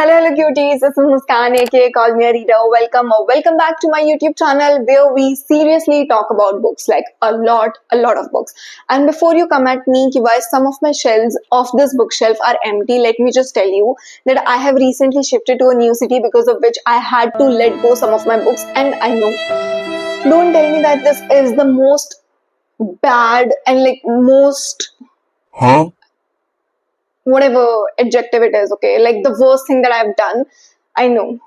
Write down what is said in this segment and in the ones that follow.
Hello cuties, this is Muskan aka Call Me a Reader. Welcome back to my YouTube channel where we seriously talk about books, like a lot of books. And before you come at me why some of my shelves of this bookshelf are empty, let me just tell you that I have recently shifted to a new city, because of which I had to let go some of my books. And I know, don't tell me that this is the most bad and most whatever adjective it is, okay, like the worst thing that I've done. I know,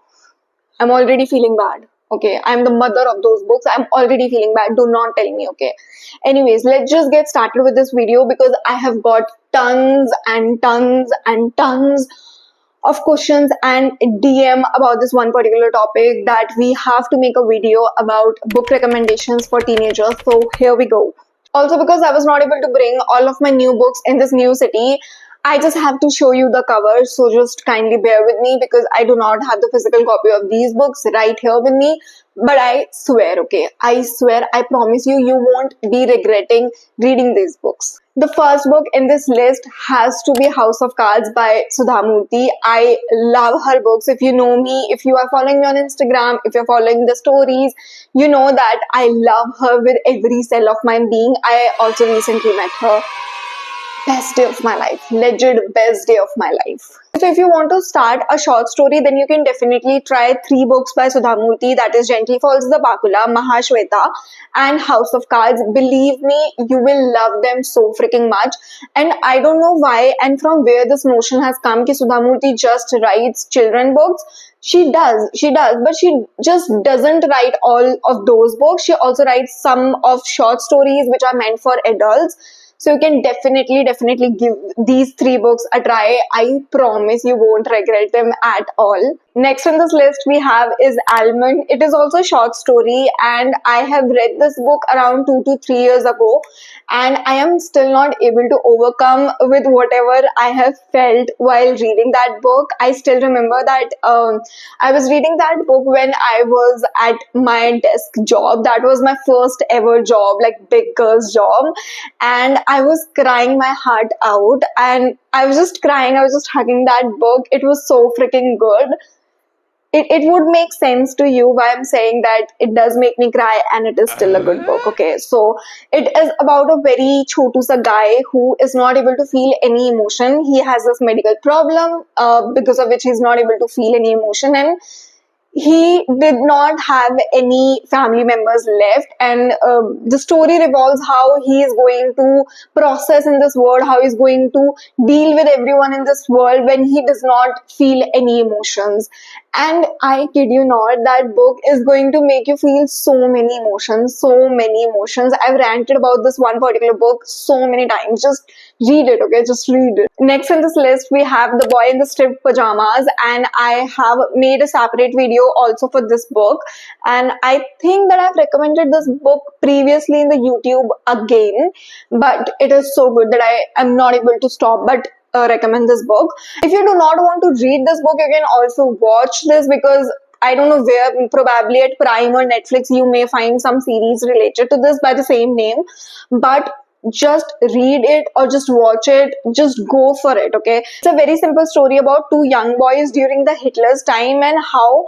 I'm already feeling bad, okay. I'm the mother of those books. I'm already feeling bad. Do not tell me, okay. Anyways, let's just get started with this video, because I have got tons and tons and tons of questions and DM about this one particular topic, that we have to make a video about book recommendations for teenagers. So here we go. Also, because I was not able to bring all of my new books in this new city, I just have to show you the cover, so just kindly bear with me, because I do not have the physical copy of these books right here with me. But I swear, okay, I swear, I promise you, you won't be regretting reading these books. The first book in this list has to be House of Cards by Sudha Murty. I love her books. If you know me, if you are following me on Instagram, if you're following the stories, you know that I love her with every cell of my being. I also recently met her. Best day of my life, legit best day of my life. So if you want to start a short story, then you can definitely try 3 books by Sudha Murty, that is Gently Falls the Bakula, Mahashweta and House of Cards. Believe me, you will love them so freaking much. And I don't know why and from where this notion has come ki Sudha Murty just writes children books. She does, but she just doesn't write all of those books. She also writes some of short stories which are meant for adults. So you can definitely give these 3 books a try. I promise you won't regret them at all. Next on this list we have is Almond. It is also a short story, and I have read this book around 2 to 3 years ago, and I am still not able to overcome with whatever I have felt while reading that book. I still remember that I was reading that book when I was at my desk job. That was my first ever job, like big girl's job, and I was crying my heart out, and I was just crying. I was just hugging that book. It was so freaking good. It would make sense to you why I'm saying that it does make me cry, and it is still a good book, okay. So it is about a very chotu sa guy who is not able to feel any emotion. He has this medical problem because of which he's not able to feel any emotion, and he did not have any family members left, and the story revolves how he is going to process in this world, how he's going to deal with everyone in this world when he does not feel any emotions. And I kid you not, that book is going to make you feel so many emotions. I've ranted about this one particular book so many times. Just read it, okay? Just read it. Next on this list, we have The Boy in the Striped Pajamas, and I have made a separate video also for this book. And I think that I've recommended this book previously in the YouTube again, but it is so good that I am not able to stop but recommend this book. If you do not want to read this book, you can also watch this, because I don't know where, probably at Prime or Netflix, you may find some series related to this by the same name. But just read it or just watch it, just go for it, okay. It's a very simple story about 2 young boys during the Hitler's time, and how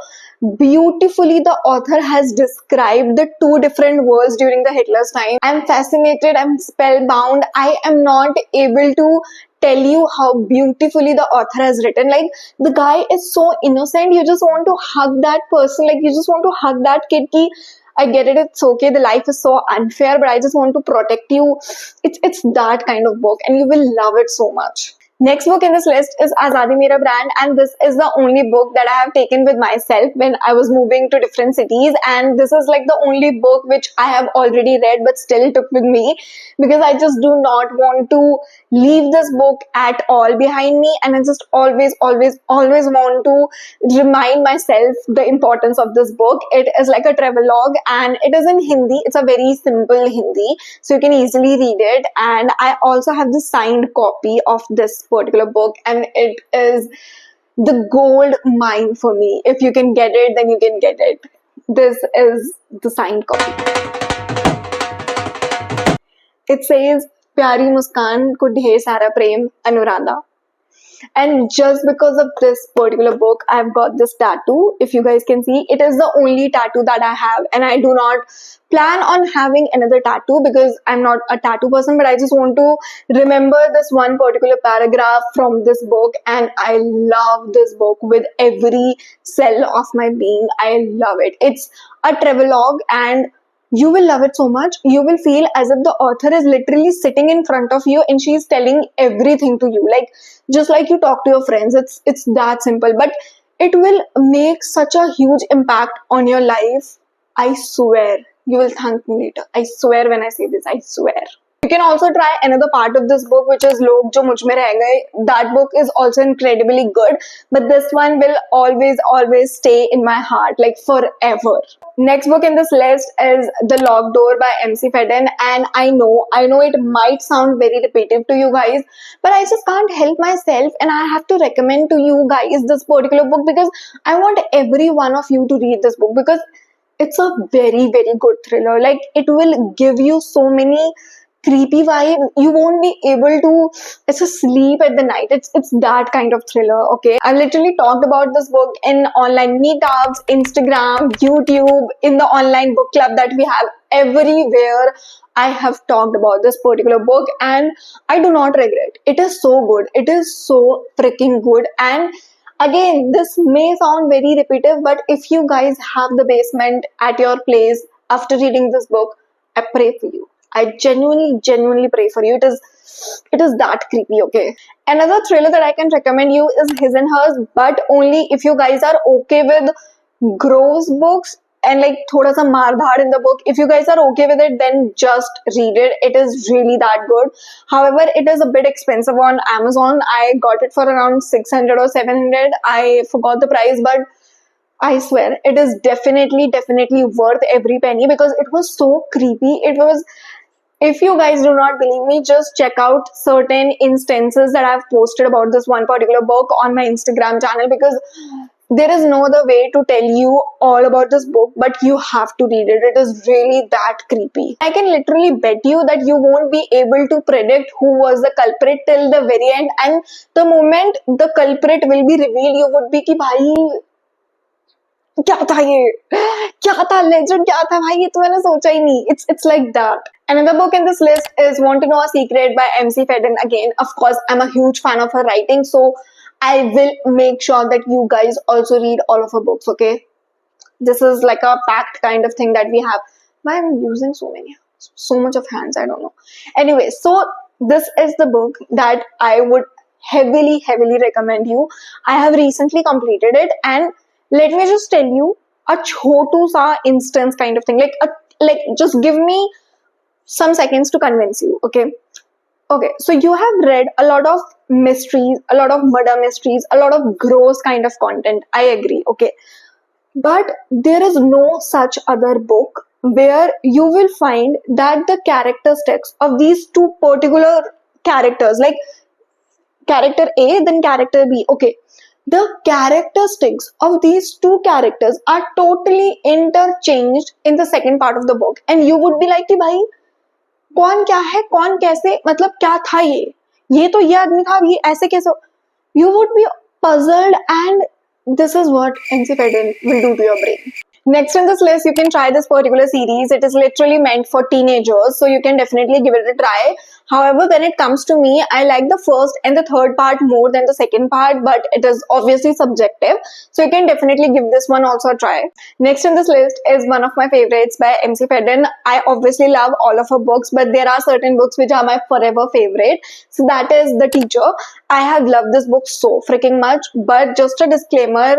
beautifully the author has described the 2 different worlds during the Hitler's time. I'm fascinated, I'm spellbound. I am not able to tell you how beautifully the author has written. Like, the guy is so innocent, you just want to hug that person, like you just want to hug that kid ki, I get it, it's okay, the life is so unfair, but I just want to protect you. It's that kind of book, and you will love it so much. Next book in this list is Azadi Mera Brand, and this is the only book that I have taken with myself when I was moving to different cities, and this is like the only book which I have already read but still took with me, because I just do not want to leave this book at all behind me, and I just always want to remind myself the importance of this book. It is like a travelog, and it is in Hindi. It's a very simple Hindi, so you can easily read it, and I also have the signed copy of this particular book, and it is the gold mine for me. If you can get it, then you can get it. This is the signed copy. It says, Pyari Muskan ko dher sara prem, Anuradha. And just because of this particular book, I've got this tattoo. If you guys can see, it is the only tattoo that I have, and I do not plan on having another tattoo because I'm not a tattoo person, but I just want to remember this one particular paragraph from this book, and I love this book with every cell of my being. I love it. It's a travelog, and you will love it so much. You will feel as if the author is literally sitting in front of you and she's telling everything to you, like just like you talk to your friends. It's that simple, but it will make such a huge impact on your life. I swear you will thank me later. I swear when I say this, I swear. You can also try another part of this book, which is Log Jo Mujh Mein Reh Gaye. That book is also incredibly good, but this one will always stay in my heart, like forever. Next book in this list is The Locked Door by MC Fedden, and I know it might sound very repetitive to you guys, but I just can't help myself, and I have to recommend to you guys this particular book because I want every one of you to read this book because it's a very good thriller. Like, it will give you so many creepy vibe. You won't be able to just sleep at the night. It's that kind of thriller. Okay, I literally talked about this book in online meetups, Instagram, YouTube, in the online book club that we have. Everywhere I have talked about this particular book, and I do not regret. It is so good. It is so freaking good. And again, this may sound very repetitive, but if you guys have the basement at your place after reading this book, I pray for you. I genuinely pray for you. It is that creepy, okay? Another thriller that I can recommend you is His and Hers, but only if you guys are okay with gross books and like thoda sa mardhad in the book. If you guys are okay with it, then just read it. It is really that good. However, it is a bit expensive on Amazon. I got it for around 600 or 700. I forgot the price, but I swear it is definitely worth every penny because it was so creepy. It was, if you guys do not believe me, just check out certain instances that I've posted about this one particular book on my Instagram channel, because there is no other way to tell you all about this book, but you have to read it. It is really that creepy. I can literally bet you that you won't be able to predict who was the culprit till the very end, and the moment the culprit will be revealed, you would be ki bhai क्या था ये, क्या था, legend क्या था भाई, ये तो मैंने सोचा ही नहीं. It's like that. Another book in this list is Want to Know a Secret by MC Fedden. Again, of course, I'm a huge fan of her writing, so I will make sure that you guys also read all of her books, okay? This is like a packed kind of thing that we have. Why am I using so much of hands? I don't know. Anyway, so this is the book that I would heavily recommend you. I have recently completed it, and let me just tell you a chotu sa instance kind of thing. Like just give me some seconds to convince you, okay? Okay, so you have read a lot of mysteries, a lot of murder mysteries, a lot of gross kind of content. I agree, okay? But there is no such other book where you will find that the characteristics of these two particular characters, like character A, then character B, okay, the characteristics of these two characters are totally interchanged in the second part of the book, and you would be like कि भाई कौन क्या है, कौन कैसे, मतलब क्या था ये तो ये आदमी था, ये ऐसे कैसे, you would be puzzled, and this is what MC Fedden will do to your brain. Next in this list, you can try this particular series. It is literally meant for teenagers, so you can definitely give it a try. However, when it comes to me, I like the first and the third part more than the second part, but it is obviously subjective, so you can definitely give this one also a try. Next in this list is one of my favorites by MC Fedden. I obviously love all of her books, but there are certain books which are my forever favorite. So that is The Teacher. I have loved this book so freaking much, but just a disclaimer,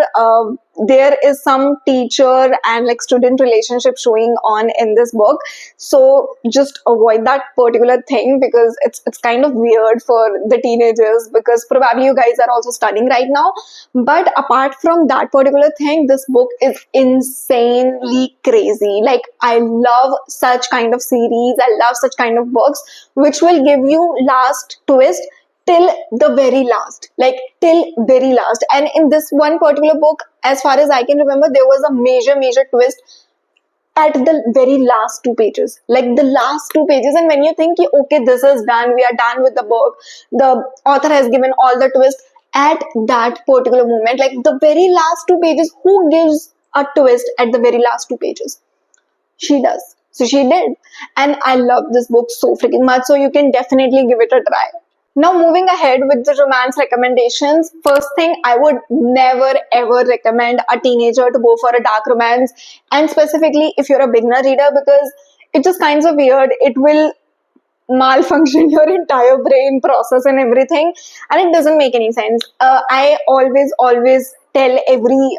there is some teacher and like student relationship showing on in this book, so just avoid that particular thing because it's kind of weird for the teenagers, because probably you guys are also studying right now. But apart from that particular thing, this book is insanely crazy. Like, I love such kind of series, I love such kind of books which will give you last twist till the very last, like till very last. And in this one particular book, as far as I can remember, there was a major twist at the very last 2 pages, like the last 2 pages. And when you think, okay, this is done, we are done with the book, the author has given all the twists, at that particular moment, like the very last 2 pages, who gives a twist at the very last 2 pages? She does. So she did. And I love this book so freaking much. So you can definitely give it a try. Now moving ahead with the romance recommendations. First thing, I would never ever recommend a teenager to go for a dark romance. And specifically if you're a beginner reader, because it just kinds of weird. It will malfunction your entire brain process and everything, and it doesn't make any sense. I always tell every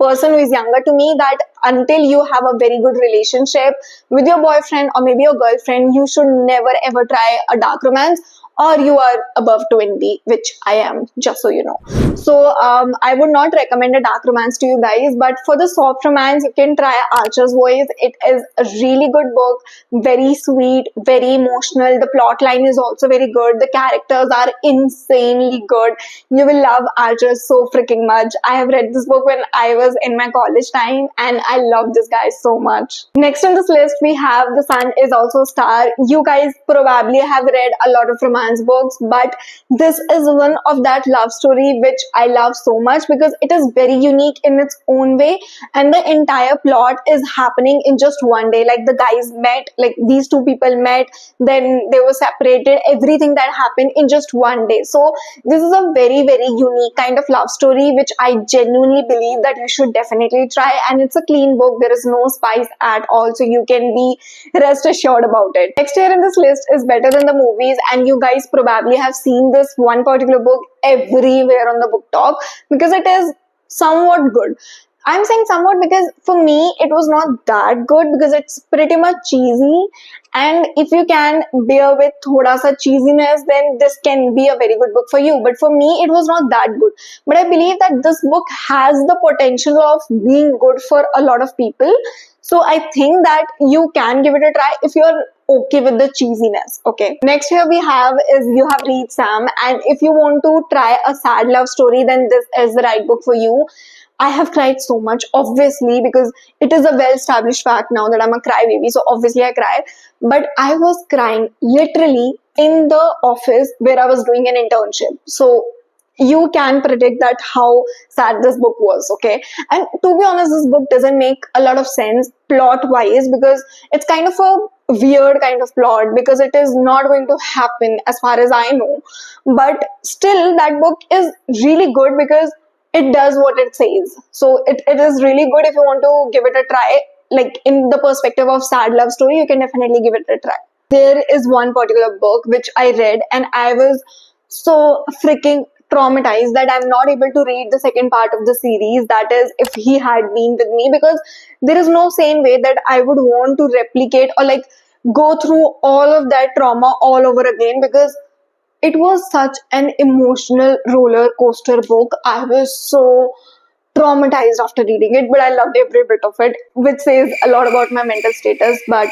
person who is younger to me that until you have a very good relationship with your boyfriend or maybe your girlfriend, you should never ever try a dark romance, or you are above 20, which I am, just so you know. So I would not recommend a dark romance to you guys, but for the soft romance, you can try Archer's Voice. It is a really good book, very sweet, very emotional. The plot line is also very good. The characters are insanely good. You will love Archer so freaking much. I have read this book when I was in my college time, and I love this guy so much. Next on this list, we have The Sun Is Also a Star. You guys probably have read a lot of romance books, but this is one of that love story which I love so much because it is very unique in its own way, and the entire plot is happening in just one day. Like the guys met, like these two people met, then they were separated, everything that happened in just one day. So this is a very unique kind of love story which I genuinely believe that you should definitely try, and it's a clean book. There is no spice at all, so you can be rest assured about it. Next here in this list is Better Than the Movies, and you guys probably have seen this one particular book everywhere on the book talk because it is somewhat good. I'm saying somewhat because for me it was not that good because it's pretty much cheesy, and if you can bear with thoda sa cheesiness, then this can be a very good book for you. But for me it was not that good, but I believe that this book has the potential of being good for a lot of people. So I think that you can give it a try if you're okay with the cheesiness. Okay, next here we have is You Have Reached Sam, and if you want to try a sad love story, then this is the right book for you. I have cried so much, obviously, because it is a well-established fact now that I'm a crybaby, so obviously I cry. But I was crying literally in the office where I was doing an internship. So you can predict that how sad this book was, okay? And to be honest, this book doesn't make a lot of sense plot-wise because it's kind of a weird kind of plot because it is not going to happen as far as I know. But still, that book is really good because it does what it says. So it is really good if you want to give it a try. Like in the perspective of sad love story, you can definitely give it a try. There is one particular book which I read and I was so freaking traumatized that I'm not able to read the second part of the series. That is If He Had Been With Me, because there is no same way that I would want to replicate or like go through all of that trauma all over again, because it was such an emotional roller coaster book. I was so traumatized after reading it, but I loved every bit of it, which says a lot about my mental status. But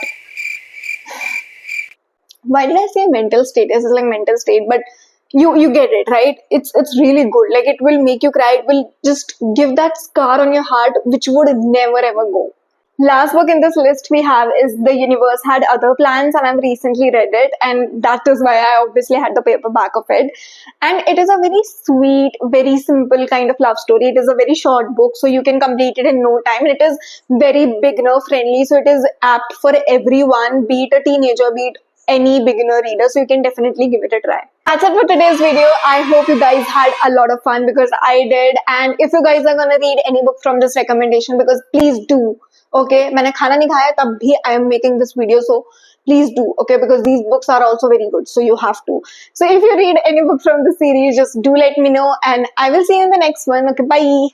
why did I say mental status? It's like mental state, but you get it, right? It's really good. Like it will make you cry. It will just give that scar on your heart, which would never ever go. Last book in this list we have is The Universe Had Other Plans, and I've recently read it, and that is why I obviously had the paperback of it. And it is a very sweet, very simple kind of love story. It is a very short book, so you can complete it in no time. And it is very beginner friendly, so it is apt for everyone, be it a teenager, be it any beginner reader, so you can definitely give it a try. That's it for today's video. I hope you guys had a lot of fun because I did. And if you guys are gonna read any book from this recommendation, because please do. Okay, मैंने खाना नहीं खाया तब भी I am making this video, so please do, okay, because these books are also very good, so you have to. So if you read any book from the series, just do let me know, and I will see you in the next one. Okay, bye.